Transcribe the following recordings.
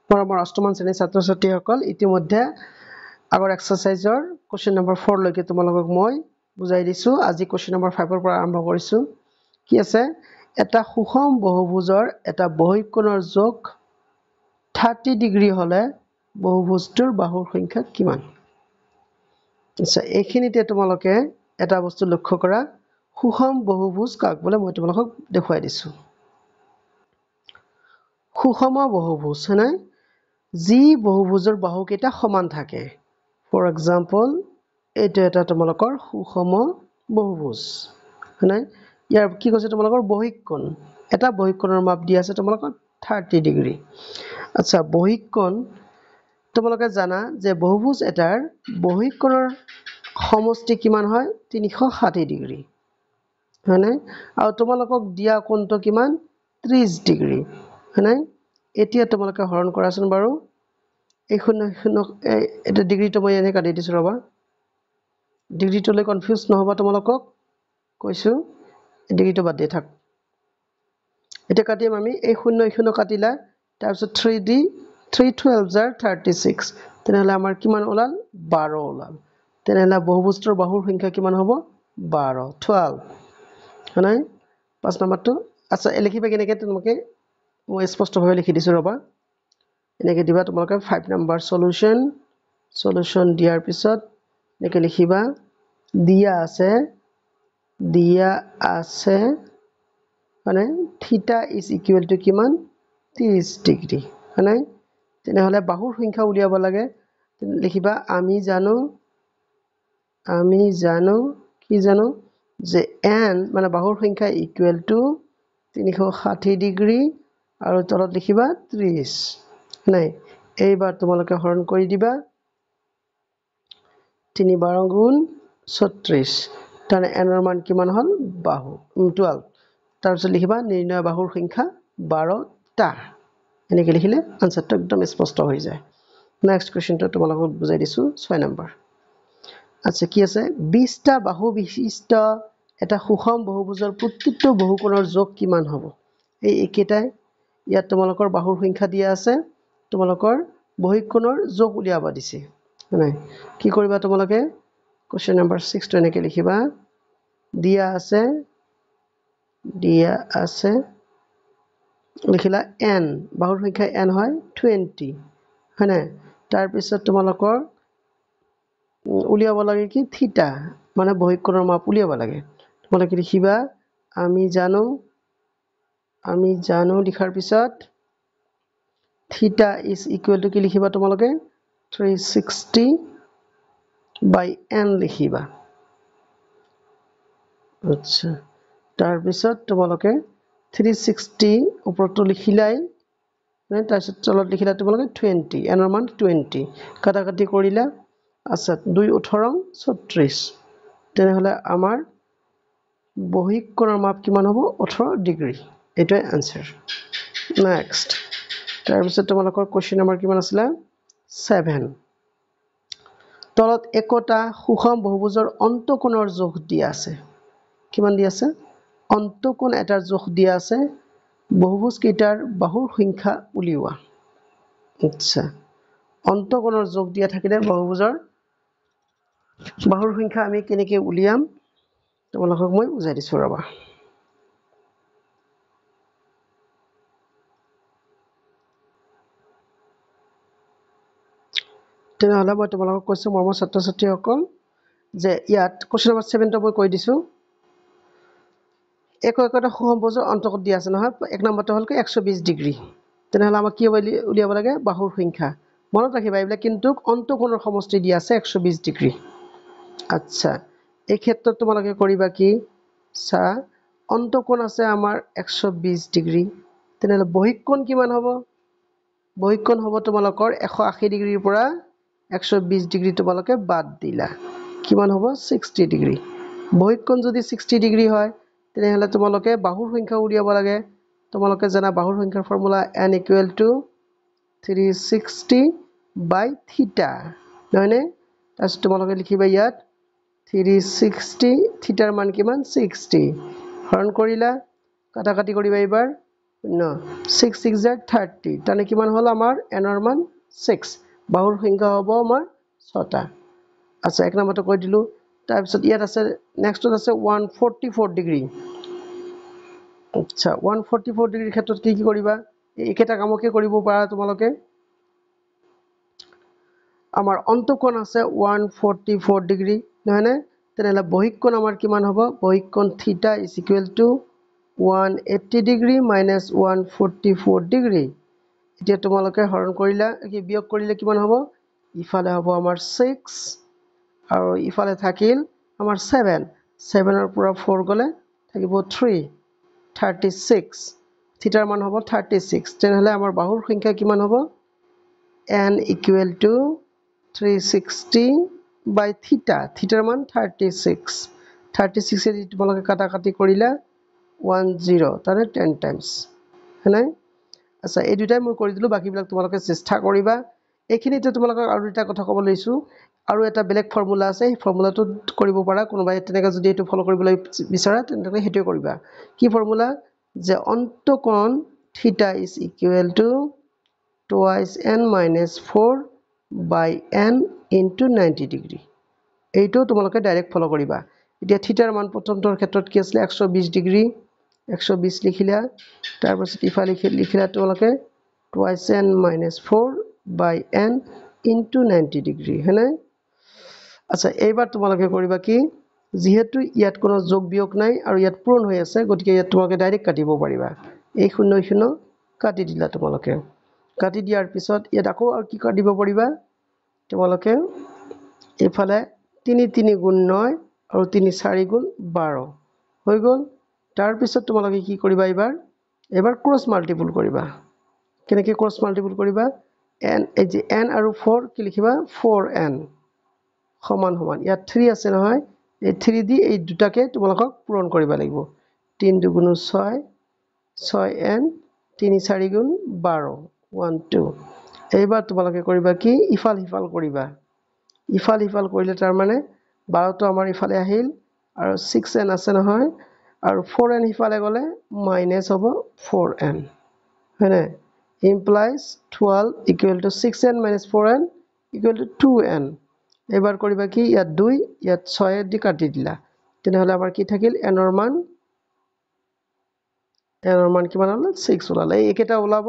মৰমৰ অষ্টমমান শ্ৰেণীৰ ছাত্ৰ ছাত্ৰীসকল ইতিমধ্যে আগৰ এক্সাৰসাইজৰ কোৱেশ্চন নম্বৰ 4 লৈকে তোমালোকক মই বুজাই দিছো আজি কোৱেশ্চন নম্বৰ 5 ৰ পৰা আৰম্ভ কৰিছো কি আছে এটা সুষম বহুভুজৰ এটা বহিকোণৰ যোগ 30 ডিগ্ৰী হলে বহুভুজটোৰ বাহুৰ সংখ্যা কিমান আচ্ছা এইখিনিতে তোমালোকে এটা বস্তু লক্ষ্য কৰা সুষম বহুভুজ কাক বলে মই তোমালোকক দেখুৱাই দিছো সুষম বহুভুজ হয়নে যি বহুভুজৰ বাহু কেইটা সমান থাকে ফৰ এক্সাম্পল এটা এটা তোমালোকৰ সুষম বহুভুজ হয়নে ইয়াৰ কি কৈছে তোমালোকৰ বহিকোণ এটা বহিকোণৰ মাপ দি আছে তোমালোকৰ 30 ডিগ্ৰী আচ্ছা বহিকোণ তোমালোকে জানা যে বহুভুজ এটাৰ বহিকোণৰ সমষ্টি কিমান হয় 360 ডিগ্ৰী হয়নে আৰু তোমালোকক দিয়া কোণটো কিমান 30 ডিগ্ৰী হয়নে এতিয়া তোমালোকে হৰণ কৰাচোন বাৰু এই এটা ডিগ্ৰীটো মই এনে কাটি দিছো ৰবা ডিগ্ৰীটোলৈ কনফিউজ নহবা তোমালোকক কৈছো ডিগ্ৰীটো বাদ দি থাক এটা কাটিম আমি এই 0 কাটিলা তাৰ পিছত 3d 312 জাৰ 36 তেনেহলে আমাৰ কিমান ওলাল 12 ওলাল তেনেহলে বহুভুজটোৰ বাহুৰ সংখ্যা কিমান হ'ব 12 12 হয়নে 5 নম্বৰটো আচ্ছা লিখিবা কেনেকৈ তোমালোকে মই স্পষ্টভাৱে লিখি দিছো ৰবা এনেকৈ দিবা তোমালোকে 5 নম্বৰ সলিউশন দিয়াৰ পিছত এনেকৈ লিখিবা দিয়া আছে মানে থিটা ইজ ইকুৱেল টু কিমান 30 ডিগ্ৰী হয়নে তেনেহলে বাহুৰ সংখ্যা উলিয়াব লাগে লিখিবা আমি জানো কি জানো যে n মানে বাহুৰ সংখ্যা ইকুৱেল টু 360 ডিগ্ৰী আৰু তলত লিখিবা 30 নাই এইবাৰ তোমালোকে হৰণ কৰি দিবা 3 12 গুণ 36 তানে n ৰ মান কিমান হল বাহু 12 তাৰ পিছত লিখিবা নিৰ্ণয় বাহুৰ সংখ্যা 12টা এনেকৈ লিখিলে আনসাৰটো একদম স্পষ্ট হৈ যায় নেক্সট কোৱেশ্চনটো তোমালোকক বুজাই দিছো 6 নম্বৰ আচ্ছা কি আছে 20টা বাহু বিশিষ্ট এটা সুষম বহুভুজৰ প্ৰত্যেকটো বহুকোণৰ যোগ কিমান হ'ব এই একেটাই ইয়াত তোমালোকৰ বাহুৰ সংখ্যা দিয়া আছে তোমালোকৰ বহিকোণৰ যোগ উলিয়াব দিছে নাই কি কৰিবা তোমালোকে কোৱেশ্চন নম্বৰ 6 টো এনেকৈ লিখিবা দিয়া আছে লিখিলা n বাহুৰ সংখ্যা n হয় 20 হয়নে তাৰ পিছত তোমালোকৰ উলিয়াব লাগে কি থিটা মানে বহিকোণৰ মাপ উলিয়াব লাগে তোমালোকে লিখিবা আমি জানো লিখাৰ পিছত থিটা ইজ ইকুৱেল টু কি লিখিবা তোমালোকে 360 বাই n লিখিবা আচ্ছা তাৰ পিছত তোমালোকে 360 ওপৰটো লিখিলাই তাৰ পিছত তলত লিখিলা তোমালোকে 20 n ৰ মান 20 কাটাকাটি কৰিলা আচ্ছা 2 18 36 তেনেহলে আমাৰ বহিকোণৰ মাপ কিমান হ'ব 18 ডিগ্ৰী এটাই আনসাৰ নেক্সট তাৰ পিছত তোমালোকৰ কোৱেশ্চন নম্বৰ কিমান আছিল 7 তলত একোটা সুষম বহুভুজৰ অন্তঃকোণৰ যোগ দিয়া আছে কিমান দিয়া আছে অন্তঃকোণ এটাৰ যোগ দিয়া আছে বহুভুজ কেইটাৰ বাহুৰ সংখ্যা উলিওৱা আচ্ছা অন্তঃকোণৰ যোগ দিয়া থাকিলে বহুভুজৰ বাহুৰ সংখ্যা আমি কেনেকৈ উলিয়াম তোমালোকক মই বুজাই দিছো ৰবা তেনেহলে মই তোমালোকক কৈছো মৰমৰ ছাত্ৰ ছাত্ৰীসকল যে ইয়াত কোৱেশ্চন নম্বৰ 7 টো মই কৈ দিছো একোটা সুষম বহুভুজৰ অন্তঃকোণ দিয়া আছে নহয় এক নম্বৰটো হ'ল 120 ডিগ্ৰী তেনেহলে আমাক কি উলিয়াব লাগে বাহুৰ সংখ্যা মনত ৰাখিবা এইবিলাক কিন্তু অন্তঃকোণৰ সমষ্টি দিয়া আছে 120 ডিগ্ৰী আচ্ছা এই ক্ষেত্ৰত তোমালোকে কৰিবা কি সা অন্তঃকোণ আছে আমাৰ 120 ডিগ্ৰী তেনেহলে বহিকোণ কিমান হ'ব বহিকোণ হ'ব তোমালোকৰ 180 ডিগ্ৰীৰ পৰা 120 ডিগ্ৰী তোমালোকে বাদ দিলা কিমান হ'ব 60 ডিগ্ৰী বহিকোণ যদি 60 ডিগ্ৰী হয় তেনেহলে তোমালোকে বাহুৰ সংখ্যা উলিয়াব লাগে তোমালোকে জানা বাহুৰ সংখ্যাৰ formula n equal to 360 by theta নহয়নে তাৰপিছত তোমালোকে লিখিবা ইয়াত 360 থিটাৰ মান কিমান 60 হৰণ কৰিলা কাটাকাটি কৰিবা এবাৰ শূন্য 6 6 জাৰ 30 তানে কিমান হল আমাৰ এনৰ মান 6 বাহুৰ সংখ্যা হ'ব আমাৰ 6টা আচ্ছা এক নম্বৰটো কৈ দিলো তাৰ পিছত ইয়াত আছে নেক্সটত আছে 144 ডিগ্ৰী আচ্ছা 144 ডিগ্ৰীৰ ক্ষেত্ৰত কি কৰিবা একেটা কামকে কৰিব পাৰা তোমালোকে আমাৰ অন্তঃকোণ আছে 144 ডিগ্ৰী নহয়নে তেনেহলে বহিক কোণ আমাৰ কিমান হ'ব বহিক কোণ থিটা is equal to 180 degree minus 144 degree এতিয়া তোমালোকে হৰণ কৰিলা কি বিয়োগ কৰিলে কিমান হ'ব ইফালে হ'ব আমাৰ 6 আৰু ইফালে থাকিল আমাৰ 7 7 ৰ পৰা 4 গলে থাকিব 3 36 থিটাৰ মান হ'ব 36 তেনেহলে আমাৰ বাহুৰ সংখ্যা কিমান হ'ব n equal to 360 by theta theta মান 36 36 এ তোমালোকে কাটাকাটি কৰিলা 10 তাৰে 10 টাইমছ হয়নে আচ্ছা এই দুটাই মই কৰি দিলো বাকি বিলাক তোমালোকে চেষ্টা কৰিবা এইখিনিতে তোমালোকক আৰু এটা কথা ক'ব লৈছো আৰু এটা বেলেগ ফৰ্মুলা আছে এই ফৰ্মুলাটো কৰিব পাৰা কোনোবাই তেনেকা যদি এটো ফলো কৰিবলৈ বিচাৰা তেন্তে হেটো কৰিবা কি ফৰ্মুলা যে অন্তঃকোণ থিটা is equal to twice n minus 4 by n into 90 degree এইটো তোমালোকে ডাইৰেক্ট ফলো কৰিবা এতিয়া থিটাৰ মান প্ৰথমটোৰ ক্ষেত্ৰত কি আছিল 120 ডিগ্ৰী 120 লিখিলা তাৰ পাছত ইফালে লিখিলা তোমালোকে twice n minus 4 by n into 90 degree হয়নে আচ্ছা এইবাৰ তোমালোকে কৰিবা কি যেহেতু ইয়াত কোনো যোগ বিয়োগ নাই আৰু ইয়াত পূৰণ হৈ আছে গতিকে ইয়াত তোমালোকে ডাইৰেক্ট কাটিব পাৰিবা এই শূন্য শূন্য কাটি দিলা তোমালোকে কাটি দিয়াৰ পিছত ইয়াত আকৌ আৰু কি কাটিব পাৰিবা তোমালোকে এফালে 3 3 গুণ 9 আৰু 3 4 গুণ 12 হৈ গল তাৰ পিছত তোমালোকে কি কৰিবা এবাৰ ক্ৰস মাল্টিপল কৰিবা কেনেকৈ ক্ৰস মাল্টিপল কৰিবা n এই যে n আৰু 4 কি লিখিবা 4n সমান সমান ইয়াত 3 আছে নহয় এই 3 দি এই দুটাকে তোমালোকক পূৰণ কৰিব লাগিব 3 2 গুণ 6 6n 3 4 গুণ 12 1 2 এইবাৰ তোমালোকে কৰিবা কি ইফাল হিফাল কৰিবা ইফাল হিফাল কৰিলে তাৰ মানে 12 টো আমাৰ ইফালে আহিল আৰু 6n আছে নহয় আৰু 4n হিফালে গলে মাইনাস হ'ব 4n হয়নে implies 12 equal to 6n minus 4n equal to 2n এবাৰ কৰিবা কি ইয়াত 2 ইয়াত 6 দি কাটি দিলা তেনেহলে আমাৰ কি থাকিল n ৰ মান কিমান হ'ল 6 ওলালে এইকেটা ওলাব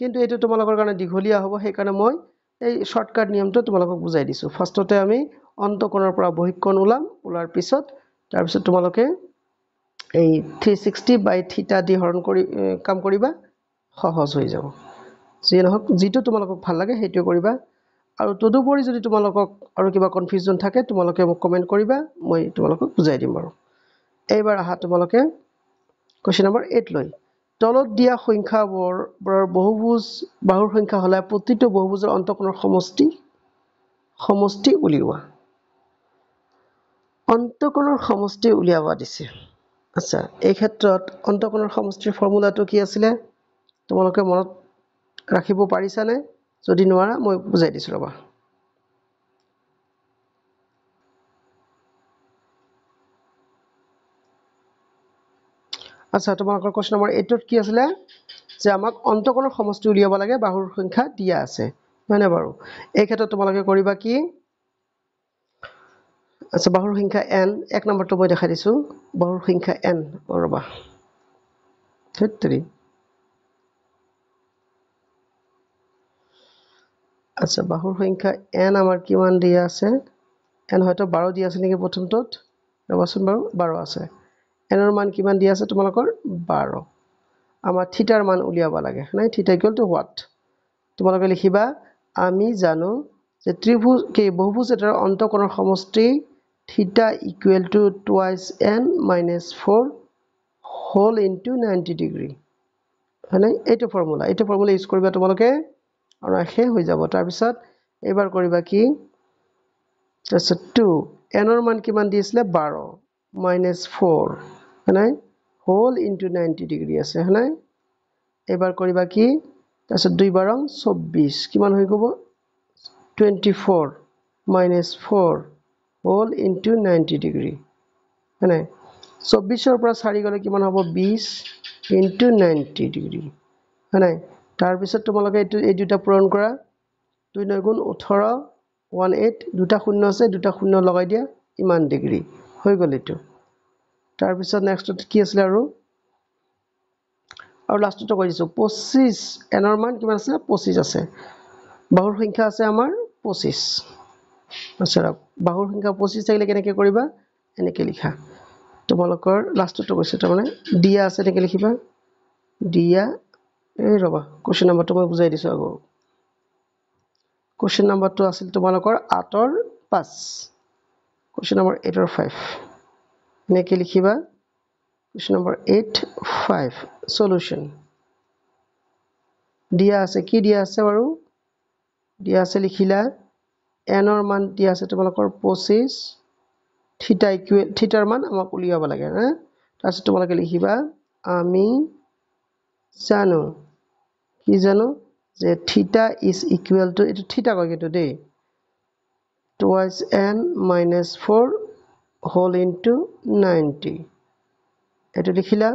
কিন্তু এটো তোমালোকৰ কাৰণে দীঘলীয়া হ'ব সেই কাৰণে মই এই শৰ্টকাট নিয়মটো তোমালোকক বুজাই দিছো ফাৰ্ষ্টতে আমি অন্তঃকোণৰ পৰা বহিক কোণ ওলাৰ পিছত তাৰ পিছত তোমালোকে এই 360 বাই থিটা দি হৰণ কৰি কাম কৰিবা সহজ হৈ যাব যি নহক যেটো তোমালোকক ভাল লাগে হেটো কৰিবা আৰু তদুপৰি যদি তোমালোকক আৰু কিবা কনফিউজন থাকে তোমালোকে মোক কমেন্ট কৰিবা মই তোমালোকক বুজাই দিম আৰু এইবাৰ আহা তোমালোকে কোৱেশ্চন নম্বৰ 8 লৈ তলত দিয়া সংখ্যাবোৰৰ বহুভুজ বাহুৰ সংখ্যা হলে প্ৰতিটো বহুভুজৰ অন্তঃকোণৰ সমষ্টি উলিওৱা অন্তঃকোণৰ সমষ্টি উলিয়াবা দিছে আচ্ছা এই ক্ষেত্ৰত অন্তঃকোণৰ সমষ্টিৰ ফৰ্মুলাটো কি আছিল তোমালোকে মনত ৰাখিব পাৰিছানে যদি নোৱাৰা মই বুজাই দিছো ৰবা আচ্ছা তোমালোকৰ কোৱেশ্চন নম্বৰ 8 ত কি আছিল যে আমাক অন্তঃকোণৰ সমষ্টি উলিয়াব লাগে বাহুৰ সংখ্যা দিয়া আছে মানে বাৰু এই ক্ষেত্ৰত তোমালোকে কৰিবা কি আচ্ছা বাহুৰ সংখ্যা n এক নম্বৰটো মই দেখাই দিছো বাহুৰ সংখ্যা n ৰবা ধেত্ৰি আচ্ছা বাহুৰ সংখ্যা n আমাৰ কিমান দিয়া আছে n হয়তো 12 দিয়া আছে নেকি প্ৰথমটোত ৰবাচোন বাৰু 12 আছে n ৰ মান কিমান দিয়া আছে তোমালোকৰ 12 আমাৰ থিটাৰ মান উলিয়াব লাগে নাই থিটা ইকুৱেল টু হোৱাট তোমালোকে লিখিবা আমি জানো যে ত্ৰিভুজ কি বহুভুজ এটাৰ অন্তঃকোণৰ সমষ্টি theta equal to twice n minus 4 whole into 90 degree মানে এইটো ফৰ্মুলা ইউজ কৰিবা তোমালোকে আৰু আখে হৈ যাব তাৰ পিছত এবাৰ কৰিবা কি তাৰপিছত 2 n ৰ মান কিমান দিছিলে 12 minus 4 মানে হোল ইনটু 90 ডিগ্ৰী আছে হয়নে এবাৰ কৰিবা কি তাৰপিছত 2 বাৰং 24 কিমান হৈ গব 24 minus 4 হোল ইনটু 90 ডিগ্ৰী হয়নে 24 ৰ পৰা 4 গলে কিমান হ'ব 20 ইনটু 90 ডিগ্ৰী হয় নাই তাৰপিছত তোমালোকে এই দুটা পূৰণ কৰা 2 9 গুণ 18 18 দুটা শূন্য আছে দুটা শূন্য লগাই দিয়া ইমান ডিগ্ৰী হৈ গ'ল এইটো তাৰপিছত নেক্সট কি আছিল আৰু লাষ্টটো কৈ দিছোঁ 25 এনৰ মান কিমান আছে 25 আছে বাহুৰ সংখ্যা আছে আমাৰ 25 আচ্ছা বাহুৰ সংখ্যা 25 থাকিলে কেনেকৈ কৰিবা এনেকৈ লিখা তোমালোকৰ লাষ্টটো কৈছে তাৰমানে দিয়া আছে এনেকৈ লিখিবা দিয়া এই ৰবা কোৱেশ্চন নম্বৰটো মই বুজাই দিছোঁ আগৰ কোৱেশ্চন নম্বৰটো আছিল তোমালোকৰ 8 ৰ 5 কোৱেশ্চন নম্বৰ 8 ৰ 5 এনেকৈ লিখিবা কোৱেশ্চন নম্বৰ 8 5 সলিউশন দিয়া আছে কি দিয়া আছে বাৰু দিয়া আছে লিখিলা n ৰ মান দিয়া আছে তোমালোকৰ 25 থিটা ইকুৱেল থিটাৰ মান আমাক উলিয়াব লাগে না তাৰপিছত তোমালোকে লিখিবা আমি জানো কি জানো যে থিটা ইজ ইকুৱেল টু এটো থিটা কয় কিন্তু দেই twice n minus 4 whole into 90 এটো লিখিলা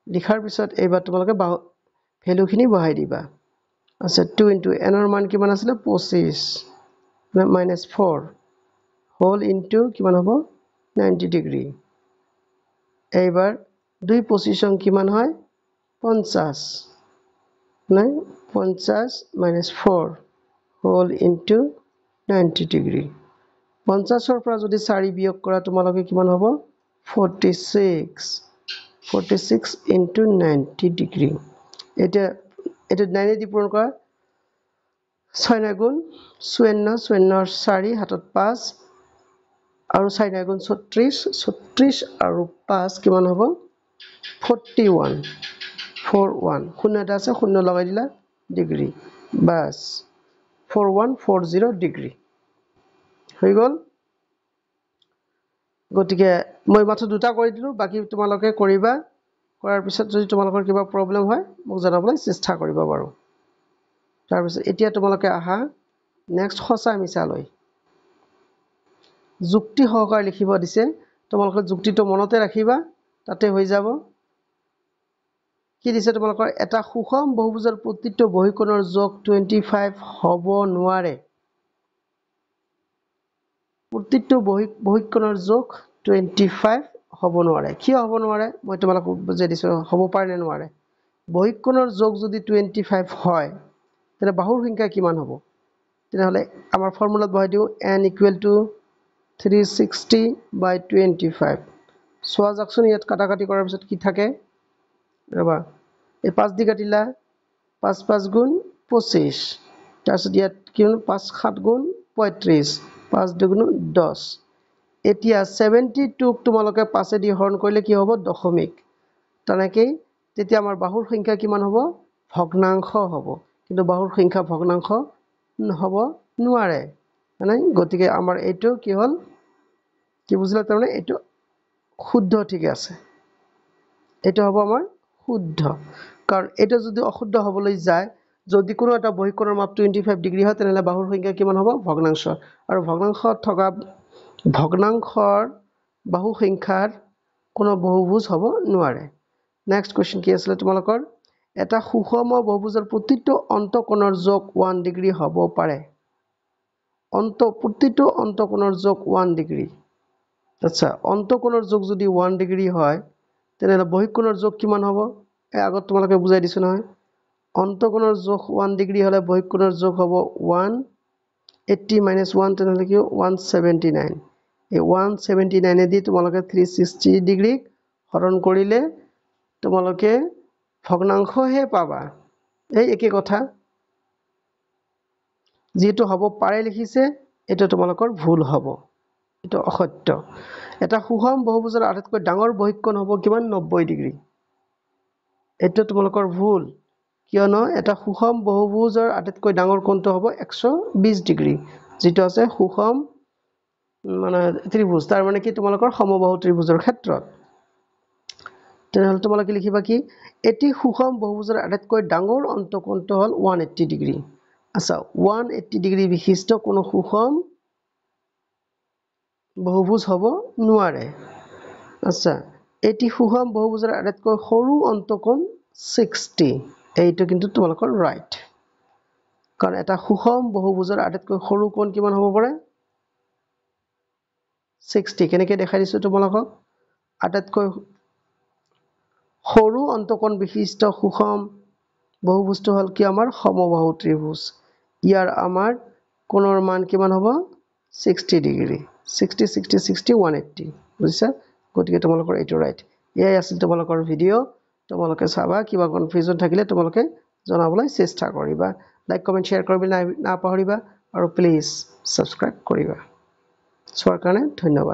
লিখাৰ পিছত এইবাৰ তোমালোকে ভ্যালুখিনি বহাই দিবা আচ্ছা 2 ইনটু n ৰ মান কিমান আছিল 25 minus 4 হোল ইনটু কিমান হ'ব 90 ডিগ্ৰী এইবাৰ 2 পজিশন কিমান হয় 50 নাই 50 minus 4 হোল ইনটু 90 ডিগ্ৰী 50 ৰ পৰা যদি 4 বিয়োগ কৰা তোমালোকে কিমান হ'ব 46 into 90 ডিগ্ৰী এটা 90 দি পূৰণ কৰা 6 9 গুণ 54 54 4 হাতত 5 আৰু 4 9 গুণ 36 36 আৰু 5 কিমান হ'ব 41 41 শূন্য এটা আছে শূন্য লগাই দিলা ডিগ্ৰী বাস 4140 ডিগ্ৰী হৈ গ'ল গতিকে মই মাত্ৰ দুটা কৰি দিলো বাকি তোমালোকে কৰিবা কৰাৰ পিছত যদি তোমালোকৰ কিবা প্ৰবলেম হয় মোক জনাবলৈ চেষ্টা কৰিবা বাৰু তাৰ পিছত এতিয়া তোমালোকে আহা নেক্সট সঁচা মিছা লৈ যুক্তি সহকাৰে লিখিব দিছে তোমালোকে যুক্তিটো মনতে ৰাখিবা তাতে হৈ যাব কি দিছে তোমালোকৰ এটা সুষম বহুভুজৰ প্ৰতিটো বহিকোণৰ যোগ 25 হ'ব নোৱাৰে প্ৰতিটো বহিকোণৰ যোগ 25 হ'ব নোৱাৰে কিয় হ'ব নোৱাৰে মই তোমালোকক বুজাই দিছো হ'ব পাৰে নে নোৱাৰে বহিকোণৰ যোগ যদি 25 হয় তেনে বাহুৰ সংখ্যা কিমান হ'ব তেনেহলে আমাৰ ফৰ্মুলাত বহাই দিও n = 360/25 সোয়া যাকচোন ইয়াত কাটাকাটি কৰাৰ পিছত কি থাকে ৰবা এই 5 দি কাটিলা 5 5 গুণ 25 তাৰপিছত ইয়াত কি হ'ল 5 7 গুণ 35 5 2 গুণ 10 এতিয়া 72 ক তোমালোকে 5 দি হৰণ কৰিলে কি হ'ব দশমিক তেনেকৈ তেতিয়া আমাৰ বাহুৰ সংখ্যা কিমান হ'ব ভগ্নাংশ হ'ব কিন্তু বাহুৰ সংখ্যা ভগ্নাংশ হ'ব নোৱাৰে মানে গতিকে আমাৰ এইটো কি হ'ল কি বুজিলা তাৰমানে এইটো শুদ্ধ ঠিক আছে এটা হ'ব আমাৰ শুদ্ধ কাৰণ এটা যদি অশুদ্ধ হ'বলৈ যায় যদি কোনো এটা বহিকোণৰ মাপ 25 ডিগ্ৰী হয় তেনলে বাহুৰ সংখ্যা কিমান হ'ব ভগ্নাংশ আৰু ভগ্নাংশত থকা ভগ্নাংশৰ বাহু সংখ্যাৰ কোনো বহুভুজ হ'ব নোৱাৰে নেক্সট কোৱেশ্চন কি আছিল তোমালোকৰ এটা সুষম বহুভুজৰ প্ৰতিটো অন্তকোণৰ যোগ 1 ডিগ্ৰী হ'ব পাৰে প্ৰতিটো অন্তকোণৰ যোগ 1 ডিগ্ৰী আচ্ছা অন্তকোণৰ যোগ যদি 1 ডিগ্ৰী হয় তেনলে বহিকোণৰ যোগ কিমান হ'ব এই আগত তোমালোকে বুজাই দিছো নহয় অন্তকোণৰ যোগ 1 ডিগ্ৰী হলে বহিকোণৰ যোগ হ'ব 180 - 1 তেনলে কি 179 এই 179 এ দি তোমালোকে 360 ডিগ্ৰী হৰণ কৰিলে তোমালোকে ভগ্নাংশহে পাবা এই একে কথা যেটো হ'ব পাৰে লিখিছে এটা তোমালোকৰ ভুল হ'ব এটা অসত্য এটা সুষম বহুভুজৰ আটাইতকৈ ডাঙৰ বহিকোণ হ'ব কিমান 90 ডিগ্ৰী এটা তোমালোকৰ ভুল কিয়নো এটা সুষম বহুভুজৰ আটাইতকৈ ডাঙৰ কোণটো হ'ব 120 ডিগ্ৰী যেটো আছে সুষম মানে ত্ৰিভুজ তাৰ মানে কি তোমালোকৰ সমবাহু ত্ৰিভুজৰ ক্ষেত্ৰত তেনেহলে তোমালোকে লিখিবা কি এটি সুষম বহুভুজৰ আটাইতকৈ ডাঙৰ অন্তকোণটো হ'ল 180 ডিগ্ৰী আচ্ছা 180 ডিগ্ৰী বিশিষ্ট কোনো সুষম বহুভুজ হ'ব নোৱাৰে আচ্ছা এটি সুষম বহুভুজৰ আটাইতকৈ সৰু অন্তকোণ 60 এইটো কিন্তু তোমালোকৰ ৰাইট কাৰণ এটা সুষম বহুভুজৰ আটাইতকৈ সৰু কোণ কিমান হ'ব পাৰে 60 কেনেকৈ দেখাই দিছো তোমালোকক আটাইতকৈ সৰু অন্তকোণ বিশিষ্ট সুষম বহুভুজটো হল কি আমাৰ সমবাহু ত্ৰিভুজ ইয়াৰ আমাৰ কোণৰ মান কিমান হ'ব 60 ডিগ্ৰী 60 60 60 180 বুজিছা গতিকে তোমালোকৰ এইটো ৰাইট এয়াই আছিল তোমালোকৰ ভিডিও তোমালোকে চাবা কিবা কনফিউজন থাকিলে তোমালোকে জনাবলৈ চেষ্টা কৰিবা লাইক কমেন্ট শেয়াৰ কৰিবলৈ নাপাহৰিবা আৰু প্লিজ সাবস্ক্ৰাইব কৰিবা চোৱাৰ কাৰণে ধন্যবাদ